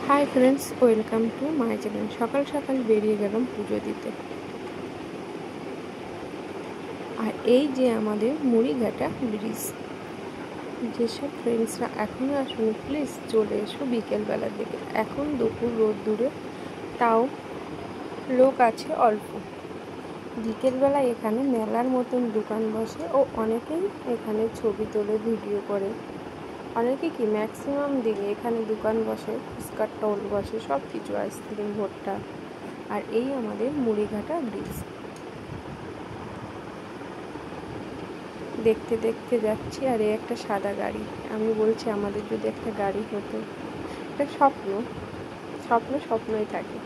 Hi friends, welcome to my channel. সকাল সকাল বেরিয়ে গেলাম পুজো দিতে। আর এই যে আমাদের মুড়িঘাটা ব্রিজ, যেসব ফ্রেন্ডসরা এখনও আসুন প্লিজ চলে এসো বিকেলবেলার দিকে। এখন দুপুর রোদ্দুরে, তাও লোক আছে অল্প। বিকেলবেলা এখানে মেলার মতন দোকান বসে ও অনেকেই এখানে ছবি তোলে, ভিডিও করে। অনেকে কি ম্যাক্সিমাম দিকে এখানে দোকান বসে, ফুচকার স্টল বসে, সব কিছু, আইসক্রিম, ভুট্টা। আর এই আমাদের মুড়িঘাটা ব্রিজ দেখতে দেখতে যাচ্ছি। আর এই একটা সাদা গাড়ি, আমি বলছি আমাদের যদি একটা গাড়ি হতো। একটা স্বপ্ন, স্বপ্ন স্বপ্নই থাকে।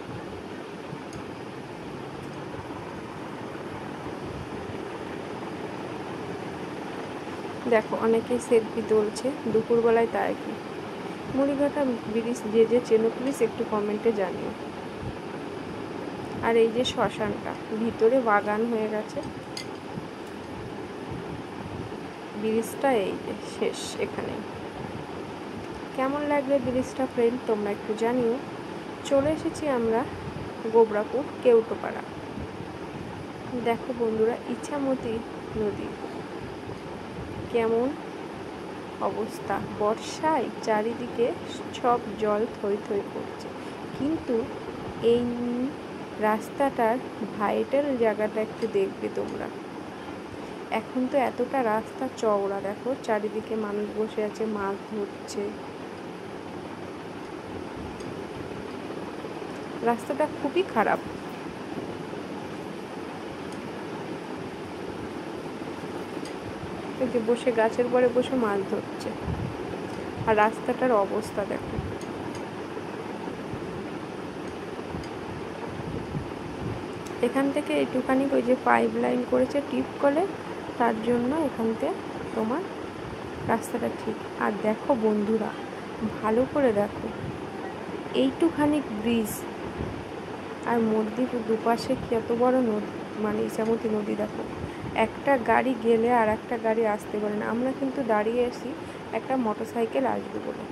দেখো অনেকেই সেলফি তুলছে দুপুরবেলায়, তাই কি মুড়িঘাটা ব্রিজ যে যে চেনো প্লিজ একটু কমেন্টে জানিও। আর এই যে শ্মশানটা, ভিতরে বাগান হয়ে গেছে। ব্রিজটা এই যে শেষ এখানে। কেমন লাগবে ব্রিজটা ফ্রেন্ড তোমরা একটু জানিও। চলে এসেছি আমরা গোবরাপুর কেউটোপাড়া। দেখো বন্ধুরা, ইছামতি নদী কেমন অবস্থা। বর্ষায় চারিদিকে সব জল থই থই করছে, কিন্তু এই রাস্তাটার ভাইটাল জায়গাটা একটু দেখবে তোমরা। এখন তো এতটা রাস্তা চওড়া, দেখো চারিদিকে মানুষ বসে আছে, মাছ ধরছে। রাস্তাটা খুবই খারাপ। এই যে বসে গাছের পরে বসে মাছ ধরছে। আর রাস্তাটার অবস্থা দেখো। এখান থেকে একটুখানি ওই যে পাইপ লাইন করেছে টিপ কলে, তার জন্য এখান থেকে তোমার রাস্তাটা ঠিক। আর দেখো বন্ধুরা, ভালো করে দেখো, এইটুখানি ব্রিজ আর মধ্যে দুপাশে কত বড় নদী, মানে ইছামতি নদী। দেখো একটা গাড়ি গেলে আর একটা গাড়ি আসতে পারে না। আমরা কিন্তু দাঁড়িয়ে আছি একটা মোটরসাইকেল আসবে বলে।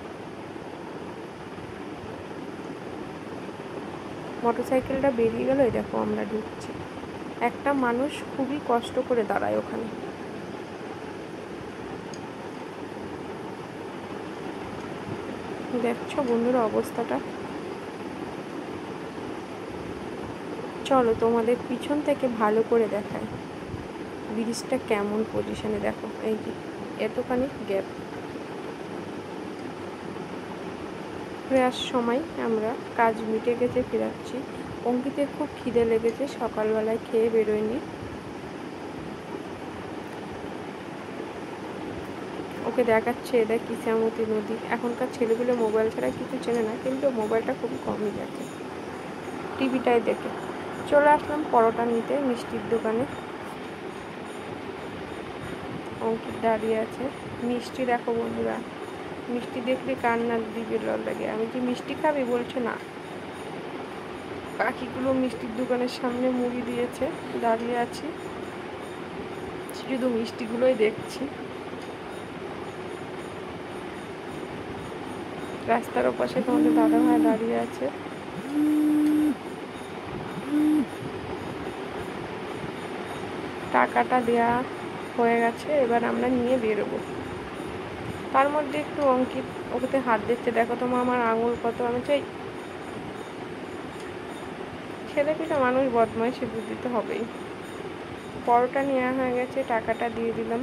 মোটরসাইকেলটা বেরিয়ে গেল, এই দেখো আমরা ঢুকছি। একটা মানুষ খুবই কষ্ট করে দাঁড়ায় ওখানে। দেখছো বন্ধুরা অবস্থাটা। চলো তোমাদের পিছন থেকে ভালো করে দেখায় ব্রিজটা কেমন পজিশনে। দেখো এই যে এতখানি গ্যাপ। ফেরার সময় আমরা কাজ মিটে গেছে, ফেরাচ্ছি। অঙ্কিতের খুব খিদে লেগেছে, সকালবেলায় খেয়ে বেরোয়নি। ওকে দেখাচ্ছে এদের ইছামতি নদী। এখনকার ছেলেগুলো মোবাইল ছাড়া কিছু চেনে না, কিন্তু মোবাইলটা খুবই কমই দেখে, টিভিটাই দেখে। চলে আসলাম পরোটা নিতে মিষ্টির দোকানে। অঙ্কিত দাঁড়িয়ে আছে। মিষ্টি দেখো বন্ধুরা, মিষ্টি দেখলে কান্নার দিকে জল লাগে। আমি কি মিষ্টি খাবি বলছে না। পাখিগুলো মিষ্টির দোকানের সামনে মুড়ি দিয়েছে, দাঁড়িয়ে আছি, শুধু মিষ্টিগুলোই দেখছি। রাস্তার ওপাশে তোমাদের দাদা ভাই দাঁড়িয়ে আছে। টাকাটা দেয়া হয়ে গেছে, এবার আমরা নিয়ে বেরোবো। তার মধ্যে একটু অঙ্কিত ওকে হাত দিচ্ছে, দেখো তোমার আমার আঙুল কত। আমি চাই ছেলেপিলে মানুষ, বদমাইশি বুদ্ধি তো হবেই। পরোটা নেওয়া হয়ে গেছে, টাকাটা দিয়ে দিলাম।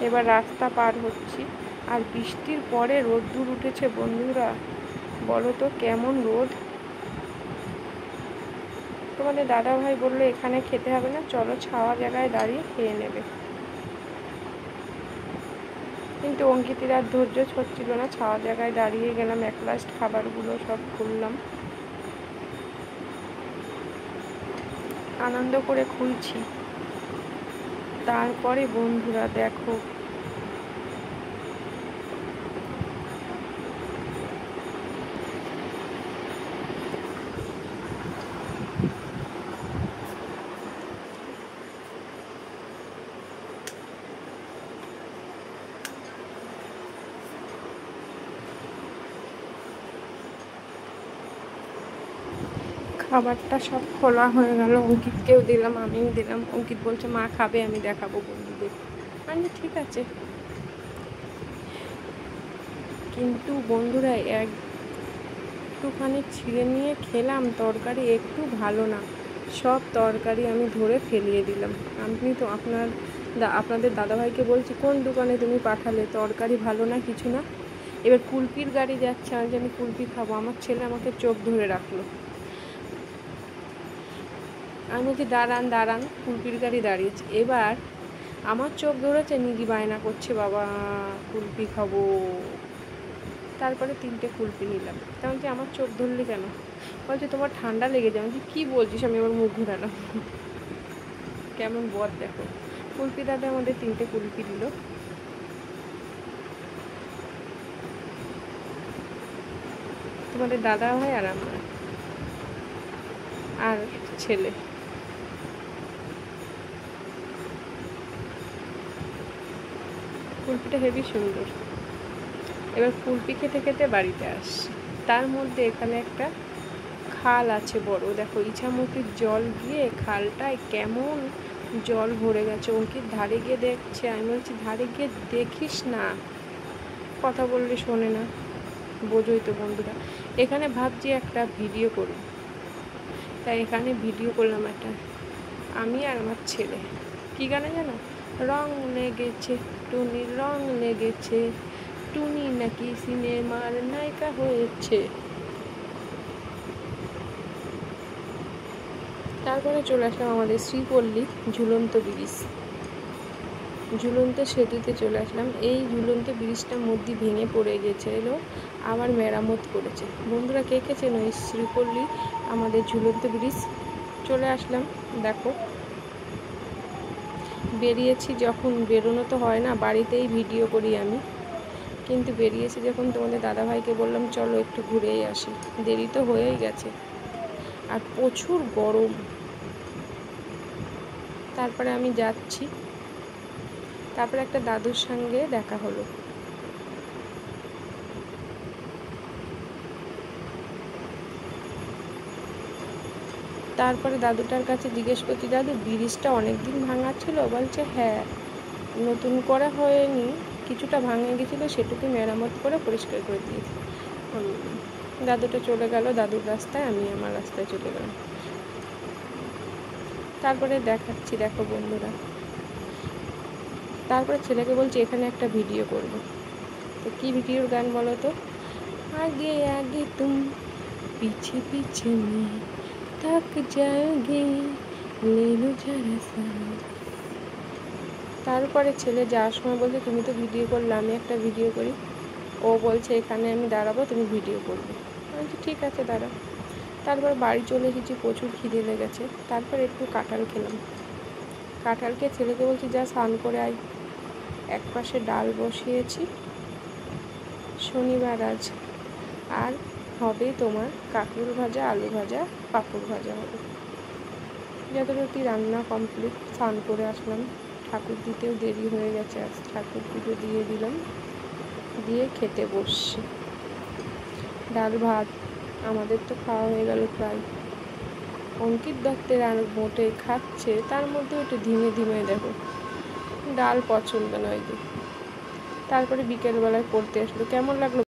এবার রাস্তা পার হচ্ছি। আর বৃষ্টির পরে রোদ্দুর উঠেছে বন্ধুরা, বলো তো কেমন রোদ। তোমাদের দাদা ভাই বললো এখানে খেতে হবে না, চলো ছাওয়া জায়গায় দাঁড়িয়ে খেয়ে নেবে। কিন্তু অঙ্কিতের আর ধৈর্য হচ্ছিল না, ছাওয়া জায়গায় দাঁড়িয়ে গেলাম। এক লাস্ট খাবারগুলো সব খুললাম, আনন্দ করে খুলছি। তারপরে বন্ধুরা দেখো, খাবারটা সব খোলা হয়ে গেল, অঙ্কিতকেও দিলাম, আমিও দিলাম। অঙ্কিত বলছে মা খাবে, আমি দেখাবো বন্ধুদের। আমি ঠিক আছে, কিন্তু বন্ধুরা একটুখানি ছিঁড়ে নিয়ে খেলাম, তরকারি একটু ভালো না, সব তরকারি আমি ধরে ফেলিয়ে দিলাম। আপনি তো আপনাদের দাদাভাইকে বলছি কোন দোকানে তুমি পাঠালে, তরকারি ভালো না, কিছু না। এবার কুলপির গাড়ি যাচ্ছে, আমি জানি কুলপি খাবো, আমার ছেলে আমাকে চোখ ধরে রাখলো। আমি বলছি দাঁড়ান দাঁড়ান, কুলপির গাড়ি দাঁড়িয়েছে। এবার আমার চোখ ধরেছে, নিগি বায়না করছে বাবা কুলপি খাবো। তারপরে 3টে কুলপি নিলাম। তেমন কি আমার চোখ ধরলি কেন? বলছে তোমার ঠান্ডা লেগে যায়। আমি কী বলছিস? আমি আবার মুখ ঘোরালাম। কেমন বদ দেখো। কুলপি দাদা আমাদের 3টে কুলপি দিল। তোমাদের দাদা ভাই আর আমার আর ছেলে। কুলপিটা হেবি সুন্দর। এবার কুলপি খেতে খেতে বাড়িতে আসছি। তার মধ্যে এখানে একটা খাল আছে বড়, দেখো ইছামতির জল গিয়ে খালটায় কেমন জল ভরে গেছে। অঙ্কিত ধারে গিয়ে দেখছে, আমি বলছি ধারে গিয়ে দেখিস না, কথা বললে শোনে না, বোঝোই তো বন্ধুরা। এখানে ভাবছি একটা ভিডিও করব, তাই এখানে ভিডিও করলাম একটা, আমি আর আমার ছেলে। কী গানে জানো? রং লেগেছে টুনির, রং লেগেছে, টুনি নাকি সিনেমার নায়িকা হয়েছে। তারপরে চলে আসলাম আমাদের শ্রীপল্লী ঝুলন্ত ব্রিজ, ঝুলন্ত সেতুতে চলে আসলাম। এই ঝুলন্ত ব্রিজটা মধ্যে ভেঙে পড়ে গেছিল, আবার মেরামত করেছে। বন্ধুরা কে কে চেনো এই শ্রীপল্লী আমাদের ঝুলন্ত ব্রিজ? চলে আসলাম। দেখো বেরিয়েছি যখন, বেরোনো তো হয় না, বাড়িতেই ভিডিও করি আমি, কিন্তু বেরিয়েছি যখন তোমাদের দাদাভাইকে বললাম চলো একটু ঘুরেই আসি, দেরি তো হয়েই গেছে আর প্রচুর গরম। তারপরে আমি যাচ্ছি, তারপরে একটা দাদুর সঙ্গে দেখা হলো। তারপরে দাদুটার কাছে জিজ্ঞেস করছি, দাদু ব্রিজটা অনেক দিন ভাঙা ছিল? বলছে হ্যাঁ, নতুন করা হয়নি, কিছুটা ভাঙে গেছিলো, সেটুকু মেরামত করে পরিষ্কার করে দিয়েছি। দাদুটা চলে গেল দাদুর রাস্তায়, আমি আমার রাস্তায় চলে গেলাম। তারপরে দেখাচ্ছি, দেখো বন্ধুরা। তারপরে ছেলেকে বলছি এখানে একটা ভিডিও করব। তো কী ভিডিওর গান বলো তো? আগে আগে তুম পিছে পিছে মে थक जाओगे ले लो जरा सा। তারপরে ছেলে যাওয়ার সময় বলছে তুমি তো ভিডিও করলে, আমি একটা ভিডিও করি। ও বলছে এখানে আমি দাঁড়াবো, তুমি ভিডিও করবে। আমি বলছি ঠিক আছে দাঁড়াও। তারপর বাড়ি চলে এসেছি, প্রচুর খিদে লেগেছে। তারপর একটু কাঁঠাল খেলাম। কাঁঠাল খেয়ে ছেলেকে বলছি যা স্নান করে আয়। এক পাশে ডাল বসিয়েছি, শনিবার আজ, আর হবে তোমার কাঁকরোল ভাজা, আলু ভাজা, পাঁপড় ভাজা হবে। যতটুকু রান্না কমপ্লিট, স্নান করে আসলাম। ঠাকুর দিতেও দেরি হয়ে গেছে, আজ ঠাকুর পুজো দিয়ে দিলাম, দিয়ে খেতে বসছি। ডাল ভাত আমাদের তো খাওয়া হয়ে গেল প্রায়। অঙ্কিত দত্তের আর মোটে খাচ্ছে, তার মধ্যে একটু ধীমে ধীমে দেখো, ডাল পছন্দ নয় যে। তারপরে বিকেলবেলায় পড়তে আসলো। কেমন লাগলো?